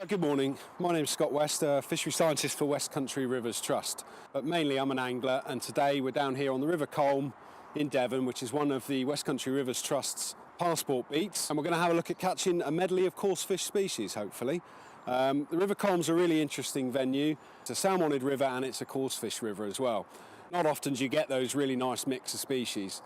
Good morning, my name's Scott West, Fisheries Scientist for Westcountry Rivers Trust. But mainly I'm an angler, and today we're down here on the River Culm in Devon, which is one of the Westcountry Rivers Trust's passport beats. And we're going to have a look at catching a medley of coarse fish species, hopefully. The River Culm's a really interesting venue. It's a salmonid river and it's a coarse fish river as well. Not often do you get those really nice mix of species.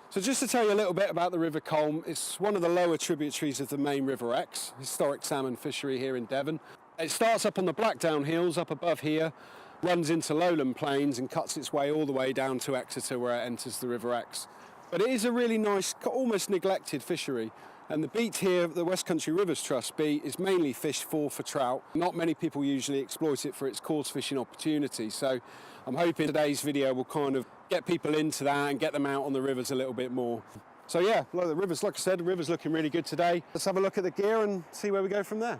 So just to tell you a little bit about the River Culm, it's one of the lower tributaries of the main River Exe, historic salmon fishery here in Devon. It starts up on the Blackdown Hills up above here, runs into lowland plains and cuts its way all the way down to Exeter where it enters the River Exe. But it is a really nice, almost neglected fishery. And the beat here, the Westcountry Rivers Trust beat, is mainly fished for trout. Not many people usually exploit it for its coarse fishing opportunity. So I'm hoping today's video will kind of get people into that and get them out on the rivers a little bit more. So yeah, the rivers, like I said, the river's looking really good today. Let's have a look at the gear and see where we go from there.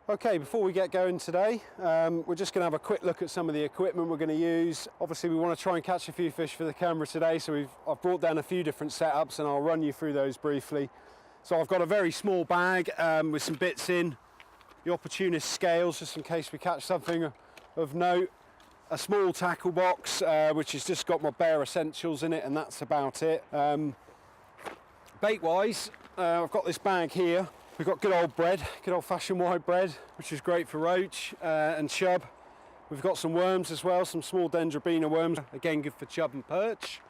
Okay, before we get going today, we're just going to have a quick look at some of the equipment we're going to use. Obviously we want to try and catch a few fish for the camera today, so I've brought down a few different setups and I'll run you through those briefly. So I've got a very small bag with some bits in, the opportunist scales just in case we catch something of note, a small tackle box which has just got my bare essentials in it, and that's about it. Bait wise, I've got this bag here. We've got good old bread, good old fashioned white bread, which is great for roach and chub. We've got some worms as well, some small dendrobina worms, again good for chub and perch.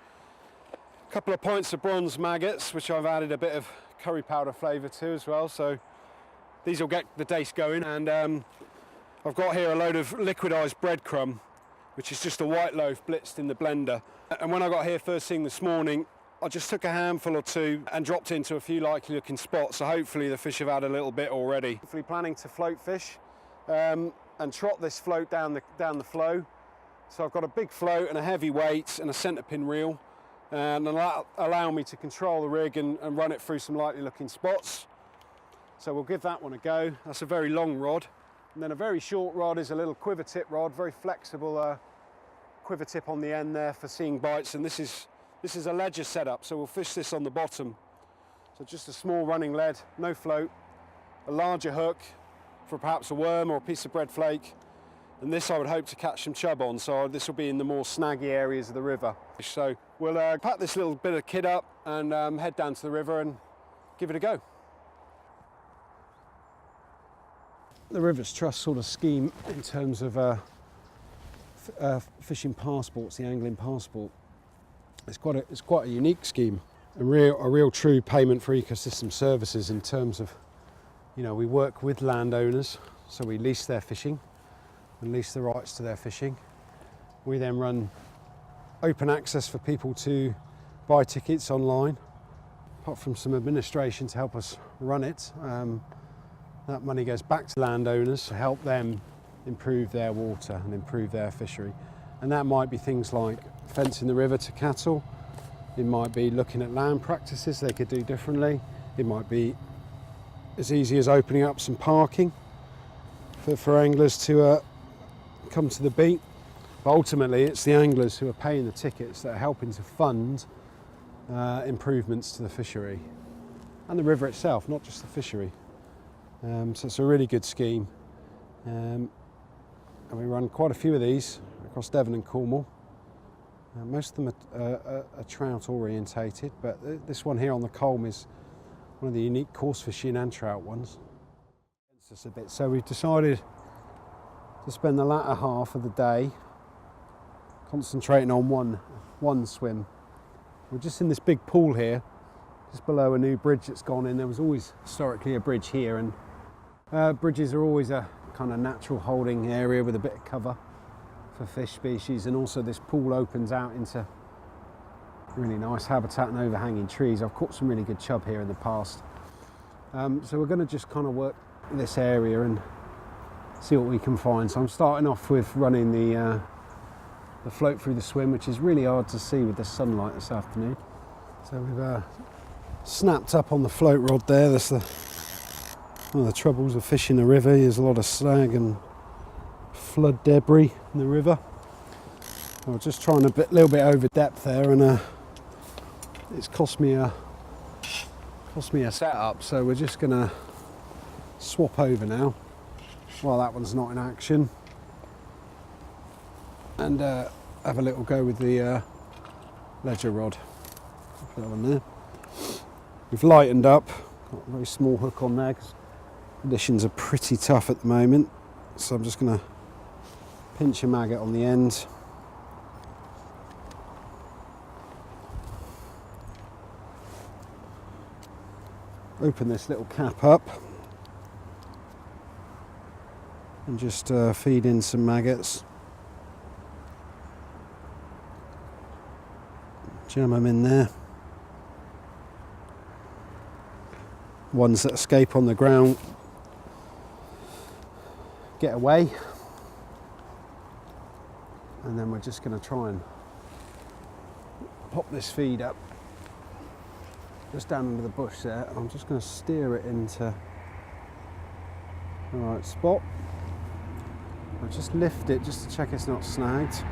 A couple of pints of bronze maggots, which I've added a bit of curry powder flavour to as well, so these will get the dace going. And I've got here a load of liquidised breadcrumb, which is just a white loaf blitzed in the blender. And when I got here first thing this morning, I just took a handful or two and dropped into a few likely looking spots, so hopefully the fish have had a little bit already. Hopefully planning to float fish and trot this float down the flow. So I've got a big float and a heavy weight and a centre pin reel, and allow me to control the rig and run it through some likely looking spots. So we'll give that one a go. That's a very long rod. And then a very short rod is a little quiver tip rod, very flexible quiver tip on the end there for seeing bites, and this is a ledger setup, so we'll fish this on the bottom. So just a small running lead, no float, a larger hook for perhaps a worm or a piece of bread flake, and this I would hope to catch some chub on, so this will be in the more snaggy areas of the river. So we'll pack this little bit of kit up and head down to the river and give it a go. The Rivers Trust sort of scheme in terms of fishing passports, the angling passport, it's quite a unique scheme, a real true payment for ecosystem services in terms of, we work with landowners, so we lease their fishing and lease the rights to their fishing. We then run open access for people to buy tickets online, apart from some administration to help us run it. That money goes back to landowners to help them improve their water and improve their fishery. And that might be things like fencing the river to cattle. It might be looking at land practices they could do differently. It might be as easy as opening up some parking for anglers to come to the beat. But ultimately it's the anglers who are paying the tickets that are helping to fund improvements to the fishery and the river itself, not just the fishery. So it's a really good scheme. And we run quite a few of these across Devon and Cornwall. Most of them are trout orientated, but this one here on the Culm is one of the unique coarse fishing and trout ones. Us a bit. So we've decided to spend the latter half of the day concentrating on one swim. We're just in this big pool here, just below a new bridge that's gone in. There was always historically a bridge here, and bridges are always a kind of natural holding area with a bit of cover for fish species, and also this pool opens out into really nice habitat and overhanging trees. I've caught some really good chub here in the past. So we're going to just kind of work this area and see what we can find. So I'm starting off with running the float through the swim, which is really hard to see with the sunlight this afternoon. So we've snapped up on the float rod there. That's one of the troubles of fishing the river. There's a lot of slag and flood debris in the river. I was just trying a little bit over depth there, and it's cost me a setup. So we're just gonna swap over now while that one's not in action, and have a little go with the ledger rod. Put that one there. We've lightened up, got a very small hook on there because conditions are pretty tough at the moment, so I'm just going to pinch a maggot on the end. Open this little cap up and just feed in some maggots. Jam them in there. Ones that escape on the ground get away, and then we're just going to try and pop this feed up just down under the bush there, and I'm just going to steer it into the right spot. I'll just lift it just to check it's not snagged.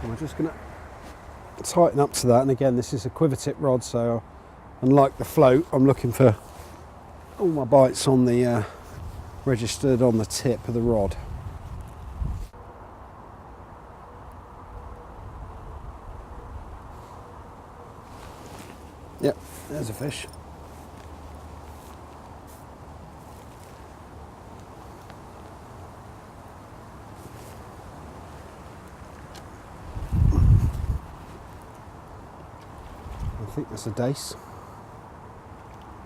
And we're just going to tighten up to that, and again this is a quiver tip rod, so unlike the float I'm looking for all my bites on the registered on the tip of the rod. Yep, there's a fish. I think that's a dace.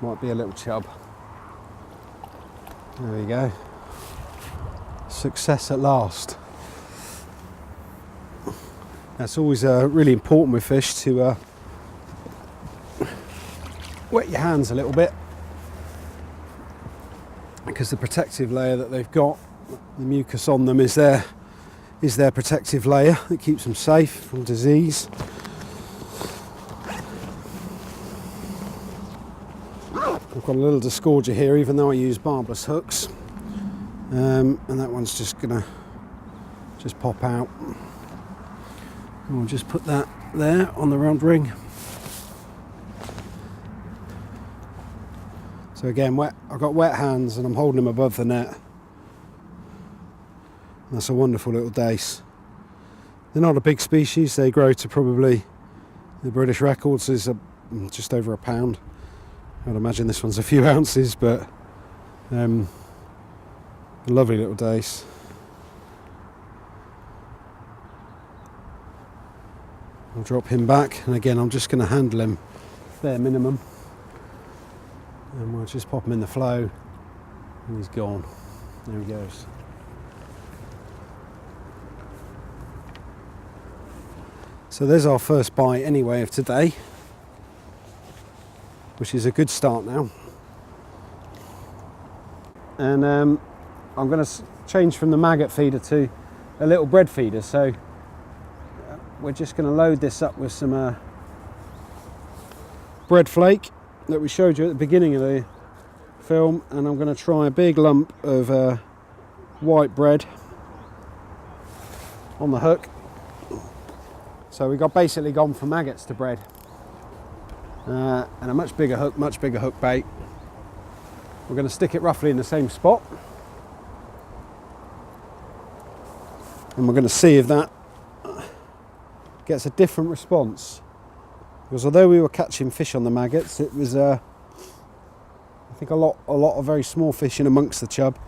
Might be a little chub. There we go. Success at last. That's always really important with fish to wet your hands a little bit, because the protective layer that they've got, the mucus on them, is their protective layer that keeps them safe from disease. I've got a little disgorger here, even though I use barbless hooks, and that one's just gonna pop out. And we'll just put that there on the round ring. So again, I've got wet hands and I'm holding them above the net. That's a wonderful little dace. They're not a big species, they grow to probably, the British records is just over a pound. I'd imagine this one's a few ounces, but a lovely little dace. I'll drop him back, and again I'm just going to handle him bare minimum. And we'll just pop him in the flow, and he's gone. There he goes. So there's our first bite anyway of today, which is a good start now. And I'm going to change from the maggot feeder to a little bread feeder. So we're just going to load this up with some bread flake that we showed you at the beginning of the film, and I'm going to try a big lump of white bread on the hook. So we got basically gone from maggots to bread, and a much bigger hook bait. We're going to stick it roughly in the same spot, and we're going to see if that gets a different response. Because although we were catching fish on the maggots, it was I think a lot of very small fish in amongst the chub,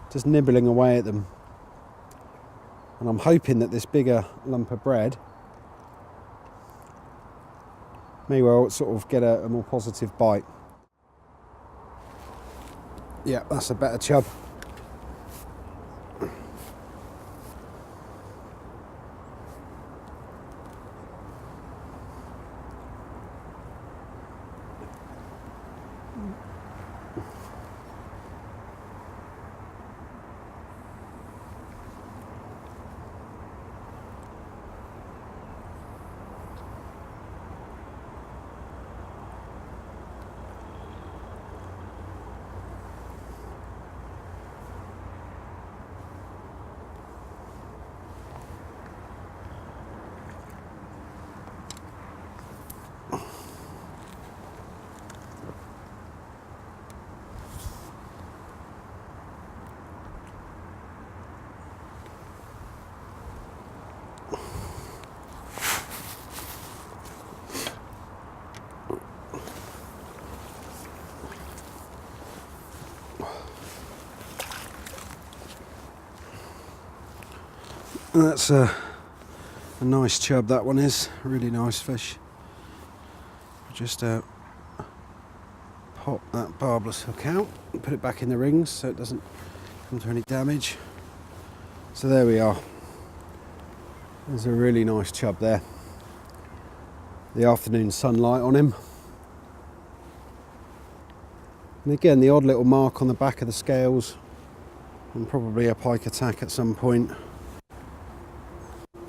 just nibbling away at them. And I'm hoping that this bigger lump of bread may well sort of get a more positive bite. Yeah, that's a better chub. And that's a nice chub, that one is. Really nice fish. Just pop that barbless hook out and put it back in the rings so it doesn't come to any damage. So there we are. There's a really nice chub there. The afternoon sunlight on him. And again, the odd little mark on the back of the scales, and probably a pike attack at some point.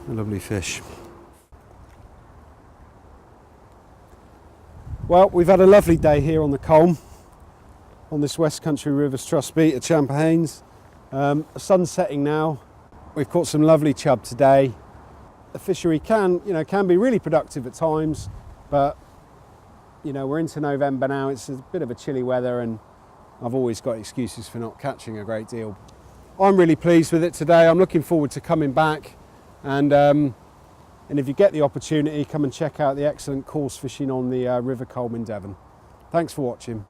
A lovely fish. Well, we've had a lovely day here on the Culm, on this Westcountry Rivers Trust Beat at Champerhaies. Sun's setting now. We've caught some lovely chub today. The fishery can be really productive at times, but we're into November now. It's a bit of a chilly weather, and I've always got excuses for not catching a great deal. I'm really pleased with it today. I'm looking forward to coming back, and if you get the opportunity, come and check out the excellent coarse fishing on the River Culm in Devon. Thanks for watching.